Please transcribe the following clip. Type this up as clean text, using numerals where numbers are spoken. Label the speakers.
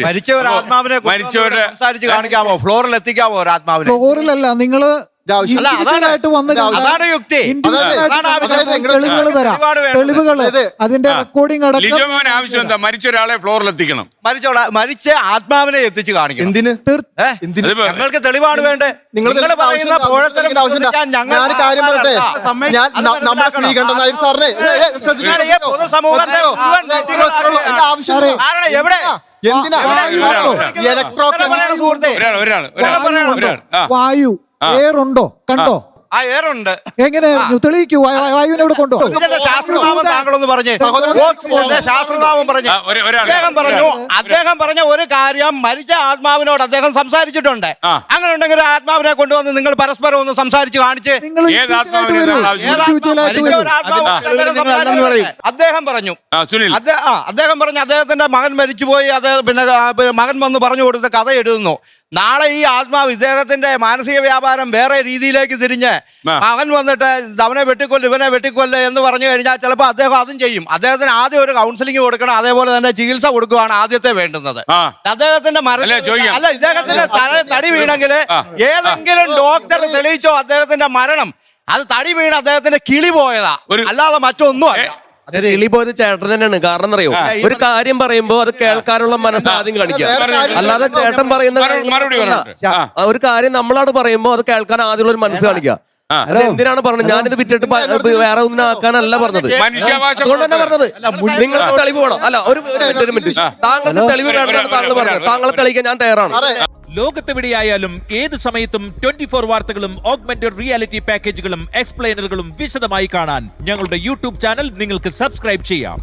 Speaker 1: മരിച്ച ഒരു ആത്മാവിനെ സംസാരിച്ച് കാണിക്കാമോ? ഫ്ലോറിൽ എത്തിക്കാമോ ഒരു ആത്മാവിനെ?
Speaker 2: ഫ്ലോറിലല്ല, നിങ്ങള്
Speaker 1: അതാണ് യുക്തി.
Speaker 2: തെളിവുകൾ തരാം, തെളിവുകള് അതിന്റെ റെക്കോർഡിംഗ് അടക്കം.
Speaker 3: ആവശ്യം എന്താ? മരിച്ച ഒരാളെ ഫ്ലോറിൽ എത്തിക്കണം.
Speaker 1: മരിച്ച ആത്മാവിനെ എത്തിച്ച് കാണിക്കണം.
Speaker 4: എന്തിന്?
Speaker 1: ഞങ്ങൾക്ക് തെളിവാണ് വേണ്ടേ? നിങ്ങൾ പറയുന്ന പോഴത്തരം പൊതുസമൂഹത്തെ എവിടെ
Speaker 2: വായു എയറുണ്ടോ? കണ്ടോ?
Speaker 1: ആ എയറുണ്ട്.
Speaker 2: എങ്ങനെയായിരുന്നു? തെളിയിക്കൂ. വായുവിനെ ഇവിടെ കൊണ്ടോ?
Speaker 1: ശാസ്ത്രനാമം താങ്കളൊന്ന് പറഞ്ഞേ. ശാസ്ത്രനാമം പറഞ്ഞു. അദ്ദേഹം പറഞ്ഞ ഒരു കാര്യം മരിച്ച ആത്മാവിനോട് അദ്ദേഹം സംസാരിച്ചിട്ടുണ്ട്. അങ്ങനെ ഉണ്ടെങ്കിൽ ആത്മാവിനെ കൊണ്ടുവന്ന് നിങ്ങൾ പരസ്പരം ഒന്ന് സംസാരിച്ച് കാണിച്ച് അദ്ദേഹം പറഞ്ഞു അദ്ദേഹത്തിന്റെ മകൻ മരിച്ചുപോയി. പിന്നെ മകൻ വന്ന് പറഞ്ഞു കൊടുത്ത കഥ എഴുതുന്നു. നാളെ ഈ ആത്മാവ് ഇദ്ദേഹത്തിന്റെ മാനസിക വ്യാപാരം വേറെ രീതിയിലേക്ക് തിരിഞ്ഞ് മകൻ വന്നിട്ട് അവനെ വെട്ടിക്കൊല്ല് ഇവനെ വെട്ടിക്കൊല്ല് എന്ന് പറഞ്ഞു കഴിഞ്ഞാൽ ചിലപ്പോൾ അദ്ദേഹം അതും ചെയ്യും. അദ്ദേഹത്തിന് ആദ്യം ഒരു കൗൺസിലിംഗ് കൊടുക്കണം, അതേപോലെ തന്നെ ചികിത്സ കൊടുക്കുകയാണ് ആദ്യത്തെ വേണ്ടുന്നത്. അദ്ദേഹത്തിന്റെ അല്ല, ഇദ്ദേഹത്തിന്റെ തടി വീണെങ്കിൽ ഏതെങ്കിലും ഡോക്ടർ തെളിയിച്ചോ അദ്ദേഹത്തിന്റെ മരണം അത് തടി വീണ് അദ്ദേഹത്തിന്റെ കിളി പോയതാ, അല്ലാതെ മറ്റൊന്നും അല്ല.
Speaker 5: കിളി പോയത് ചേട്ടൻ തന്നെയാണ്. കാരണം അറിയോ, ഒരു കാര്യം പറയുമ്പോ അത് കേൾക്കാനുള്ള മനസ്സ് ആദ്യം കാണിക്കുക. അല്ലാതെ ചേട്ടൻ പറയുന്ന ഒരു കാര്യം നമ്മളോട് പറയുമ്പോ അത് കേൾക്കാൻ ആദ്യമുള്ള ഒരു മനസ്സ് കാണിക്കുക. എന്തിനാണ് പറഞ്ഞത്? ഞാനിത് വിറ്റിട്ട് വേറെ ഒന്നും ആക്കാനല്ല പറഞ്ഞത്. അതുകൊണ്ട് തന്നെ പറഞ്ഞത് നിങ്ങൾക്ക് തെളിവ് വേണം. അല്ല, ഒരു മിനിറ്റ്, താങ്കൾക്ക് തെളിവ് വേണമെന്നാണ് താങ്കൾ പറഞ്ഞത്. താങ്കളെ തെളിയിക്കാൻ ഞാൻ തയ്യാറാണ്.
Speaker 6: ലോകത്തെവിടെയായാലും ഏത് സമയത്തും 24 വാർത്തകളും ഓഗ്മെന്റഡ് റിയാലിറ്റി പാക്കേജുകളും എക്സ്പ്ലെയിനറുകളും വിശദമായി കാണാൻ ഞങ്ങളുടെ യൂട്യൂബ് ചാനൽ നിങ്ങൾക്ക് സബ്സ്ക്രൈബ് ചെയ്യാം.